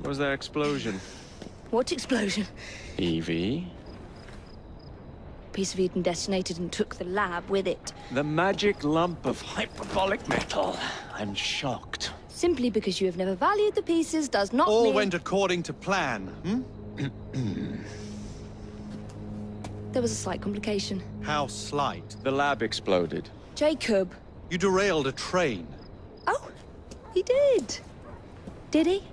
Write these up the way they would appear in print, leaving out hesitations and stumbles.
Was there explosion? What explosion? Evie? Piece of Eden detonated and took the lab with it. The magic lump of hyperbolic metal. I'm shocked. Simply because you have never valued the pieces does not All mean... went according to plan, There was a slight complication. How slight. The lab exploded. Jacob. You derailed a train. Oh, he did. Did he?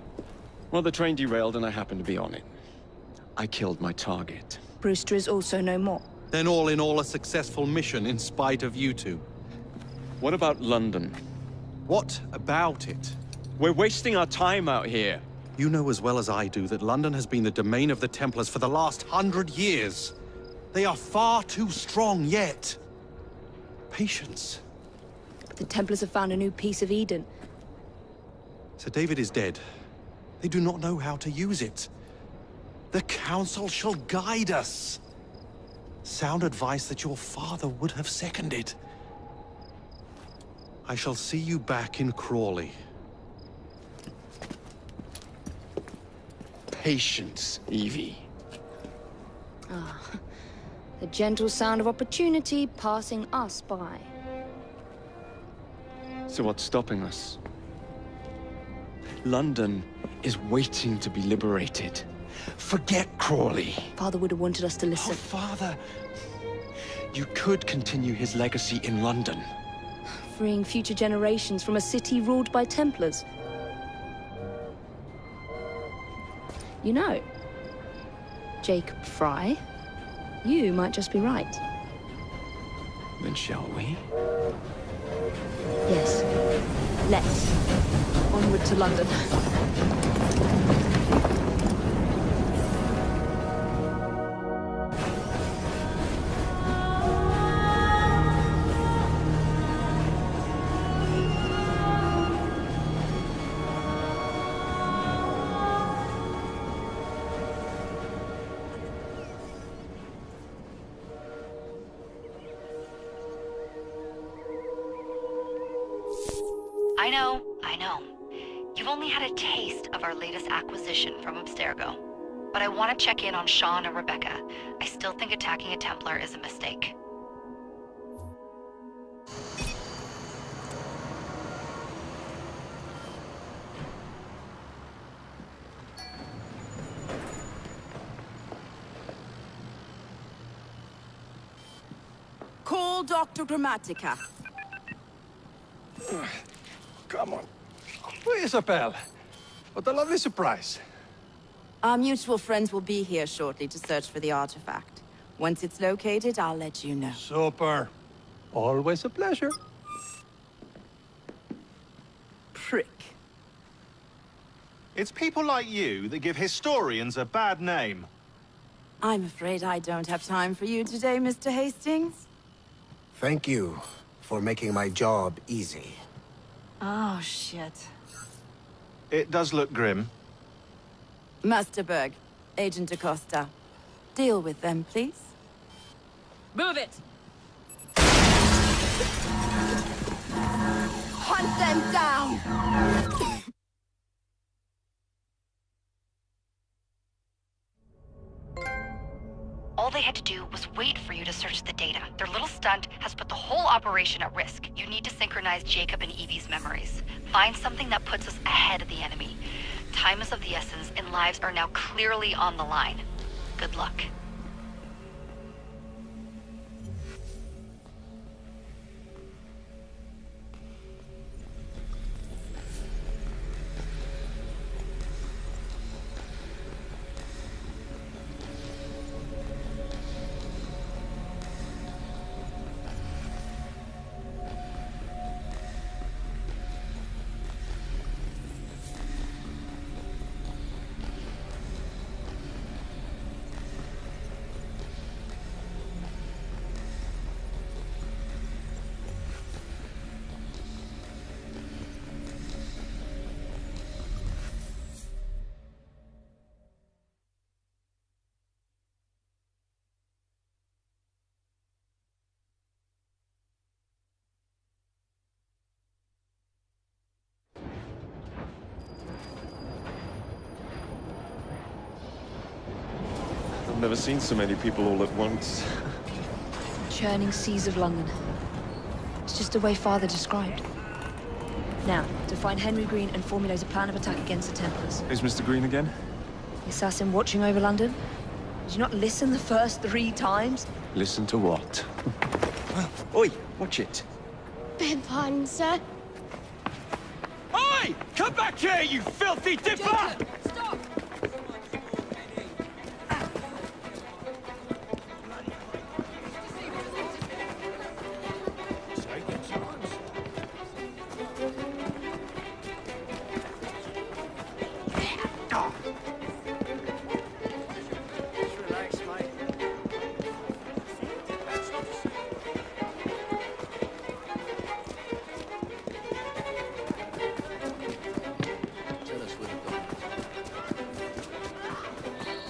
Well, the train derailed and I happened to be on it. I killed my target. Brewster is also no more. Then all in all a successful mission in spite of you two. What about London? What about it? We're wasting our time out here. You know as well as I do that London has been the domain of the Templars for the last 100 years. They are far too strong yet. Patience. But the Templars have found a new piece of Eden. Sir David is dead. They do not know how to use it. The Council shall guide us. Sound advice that your father would have seconded. I shall see you back in Crawley. Patience, Evie. The gentle sound of opportunity passing us by. So what's stopping us? London is waiting to be liberated. Forget Crawley. Father would have wanted us to Oh, listen. Father. You could continue his legacy in London. Freeing future generations from a city ruled by Templars. You know, Jacob Fry, you might just be right. Then shall we? Yes. Let's. Onward to London. I know. You've only had a taste of our latest acquisition from Abstergo. But I want to check in on Sean and Rebecca. I still think attacking a Templar is a mistake. Call Dr. Grammatica. Come on. Isabel. What a lovely surprise. Our mutual friends will be here shortly to search for the artifact. Once it's located, I'll let you know. Super. Always a pleasure. Prick. It's people like you that give historians a bad name. I'm afraid I don't have time for you today, Mr. Hastings. Thank you for making my job easy. Oh, shit. It does look grim. Master Berg, Agent Acosta. Deal with them, please. Move it! Hunt them down! All they had to do was wait for you to search the data. Their little stunt has put the whole operation at risk. You need to synchronize Jacob and Evie's memories. Find something that puts us ahead of the enemy. Time is of the essence, and lives are now clearly on the line. Good luck. never seen so many people all at once. Churning seas of London. It's just the way Father described. Now, to find Henry Green and formulate a plan of attack against the Templars. Is Mr. Green again? The assassin watching over London? Did you not listen the first 3 times? Listen to what? Oi, watch it. Beg pardon, sir. Oi! Come back here, you filthy dipper! Stop!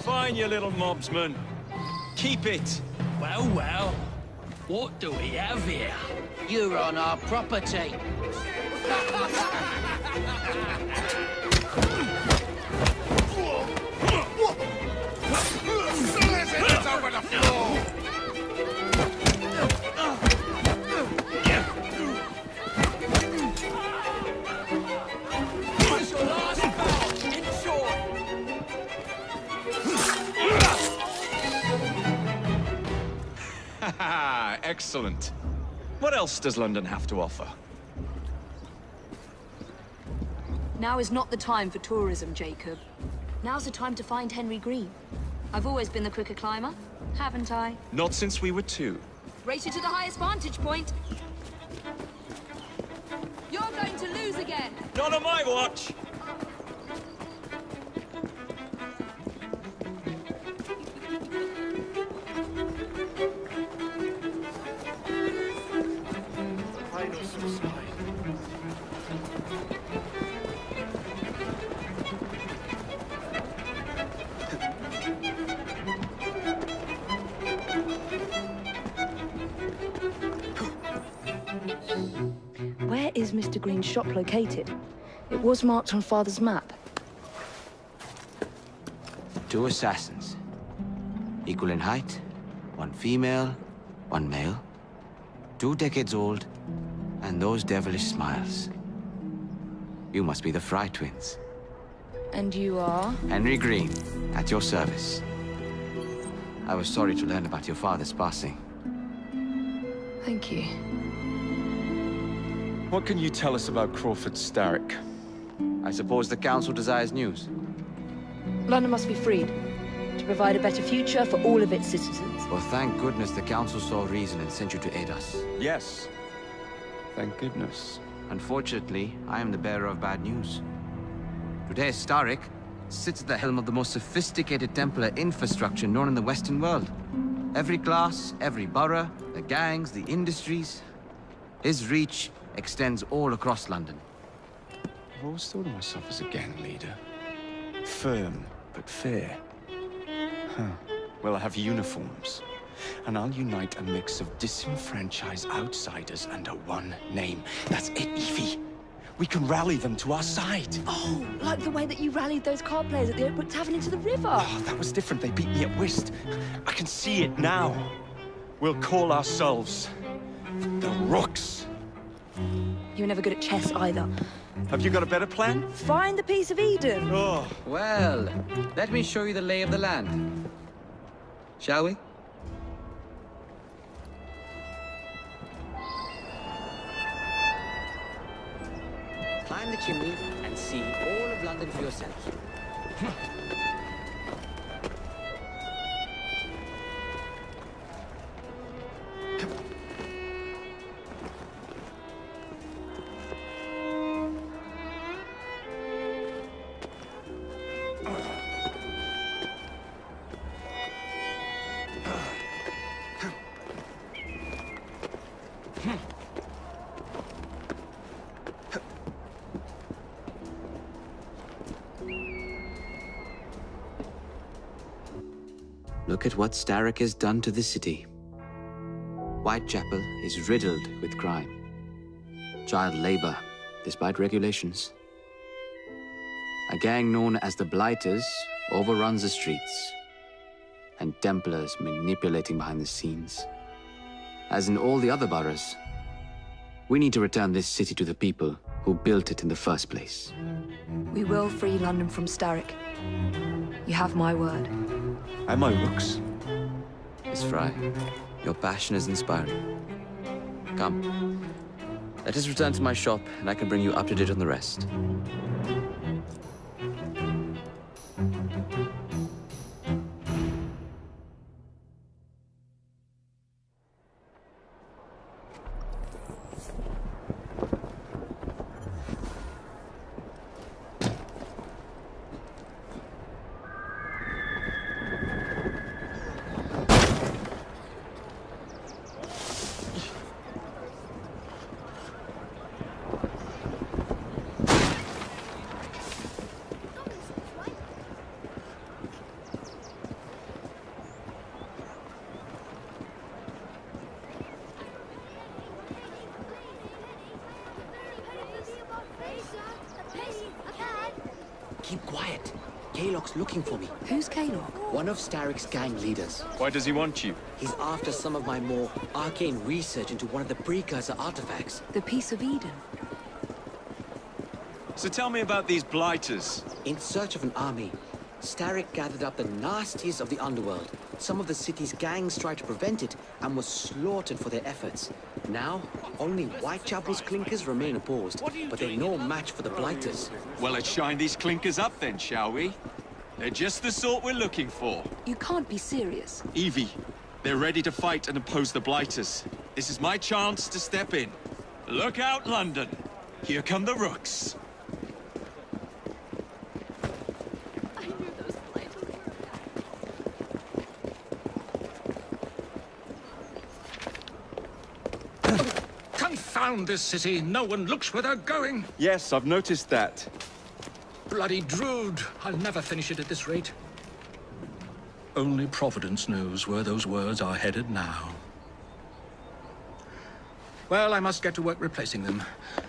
Fine, you little mobsman. Keep it. Well, well. What do we have here? You're on our property. Over the floor! What's your last bout? In short. Haha, excellent. What else does London have to offer? Now is not the time for tourism, Jacob. Now's the time to find Henry Green. I've always been the quicker climber, haven't I? Not since we were 2. Race you to the highest vantage point. You're going to lose again. Not on my watch! Where is Mr. Green's shop located? It was marked on Father's map. 2 assassins. Equal in height. 1 female, 1 male. 2 decades old, and those devilish smiles. You must be the Fry twins. And you are? Henry Green, at your service. I was sorry to learn about your father's passing. Thank you. What can you tell us about Crawford Starrick? I suppose the Council desires news. London must be freed, to provide a better future for all of its citizens. Well, thank goodness the Council saw reason and sent you to aid us. Yes. Thank goodness. Unfortunately, I am the bearer of bad news. Today, Starrick sits at the helm of the most sophisticated Templar infrastructure known in the Western world. Every class, every borough, the gangs, the industries. His reach extends all across London. I've always thought of myself as a gang leader. Firm, but fair. Huh. Well, I have uniforms. And I'll unite a mix of disenfranchised outsiders under one name. That's it, Evie. We can rally them to our side. Oh, like the way that you rallied those card players at the Oakbrook Tavern into the river. Oh, that was different. They beat me at whist. I can see it now. We'll call ourselves the Rooks. You were never good at chess either. Have you got a better plan? Find the piece of Eden. Oh. Well, let me show you the lay of the land. Shall we? Climb the chimney and see all of London for yourself. Look at what Starrick has done to the city. Whitechapel is riddled with crime. Child labor, despite regulations. A gang known as the Blighters overruns the streets. and Templars manipulating behind the scenes. As in all the other boroughs, we need to return this city to the people who built it in the first place. We will free London from Starrick. You have my word. And my looks. Miss Fry, your passion is inspiring. Come, let us return to my shop, and I can bring you up to date on the rest. Keep quiet. Kaylock's looking for me. Who's Kaylock? One of Starrick's gang leaders. Why does he want you? He's after some of my more arcane research into one of the precursor artifacts. The Piece of Eden. So tell me about these blighters. In search of an army, Starrick gathered up the nastiest of the underworld. Some of the city's gangs tried to prevent it and were slaughtered for their efforts. Now, only Whitechapel's clinkers remain opposed, but they're no match for the blighters. Well, let's shine these clinkers up then, shall we? They're just the sort we're looking for. You can't be serious. Evie, they're ready to fight and oppose the blighters. This is my chance to step in. Look out, London. Here come the rooks. Confound this city. No one looks where they're going. Yes, I've noticed that. Bloody Drood. I'll never finish it at this rate. Only Providence knows where those words are headed now. Well, I must get to work replacing them.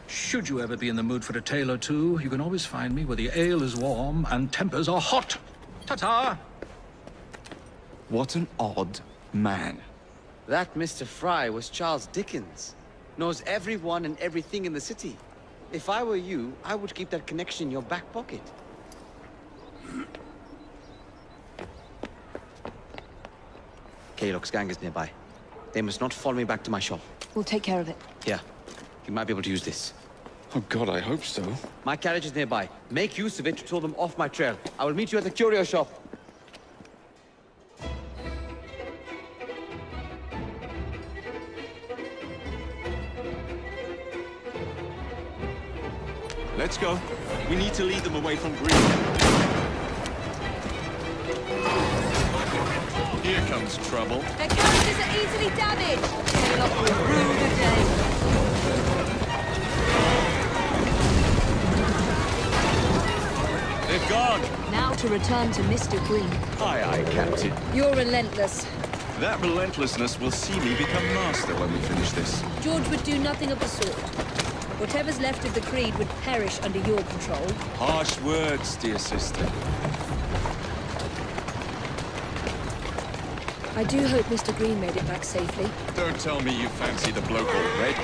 Should you ever be in the mood for a tale or two, you can always find me where the ale is warm and tempers are hot. Ta-ta! What an odd man. That Mr. Fry was Charles Dickens. Knows everyone and everything in the city. If I were you, I would keep that connection in your back pocket. Kaylock's gang is nearby. They must not follow me back to my shop. We'll take care of it. Here, you might be able to use this. Oh God, I hope so. My carriage is nearby. Make use of it to throw them off my trail. I will meet you at the curio shop. Let's go. We need to lead them away from Green. Here comes trouble. Their carriages are easily damaged. Kaylock will rue the day. They're gone. Now to return to Mr. Green. Aye, aye, Captain. You're relentless. That relentlessness will see me become master when we finish this. George would do nothing of the sort. Whatever's left of the Creed would perish under your control. Harsh words, dear sister. I do hope Mr. Green made it back safely. Don't tell me you fancy the bloke already.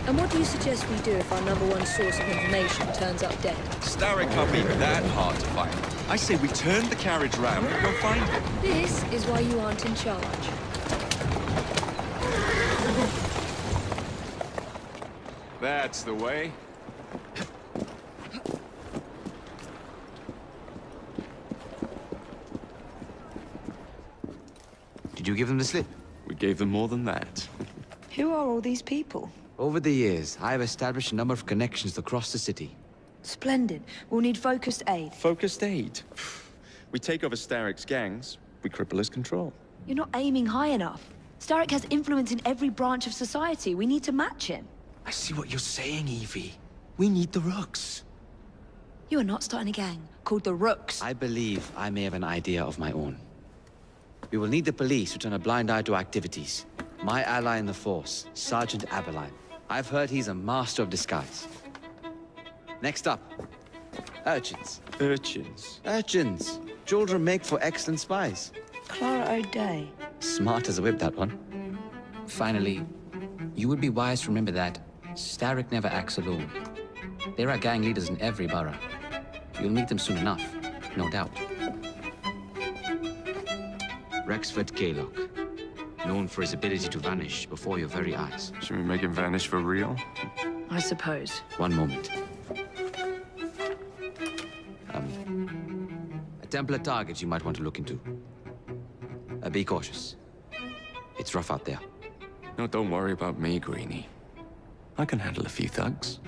And what do you suggest we do if our #1 source of information turns up dead? Starrick can't be that hard to find. I say we turn the carriage round and go find him. This is why you aren't in charge. That's the way. Did you give them the slip? We gave them more than that. Who are all these people? Over the years, I have established a number of connections across the city. Splendid. We'll need focused aid. Focused aid. We take over Starrick's gangs, we cripple his control. You're not aiming high enough. Starrick has influence in every branch of society. We need to match him. I see what you're saying, Evie. We need the Rooks. You are not starting a gang called the Rooks. I believe I may have an idea of my own. We will need the police to turn a blind eye to activities. My ally in the force, Sergeant Aberline. I've heard he's a master of disguise. Next up, Urchins. Urchins. Urchins. Children make for excellent spies. Clara O'Day. Smart as a whip, that one. Finally, you would be wise to remember that Starrick never acts alone. There are gang leaders in every borough. You'll meet them soon enough, no doubt. Rexford Kaylock, known for his ability to vanish before your very eyes. Should we make him vanish for real? I suppose. One moment. A Templar target you might want to look into. Be cautious. It's rough out there. No, don't worry about me, Greenie. I can handle a few thugs.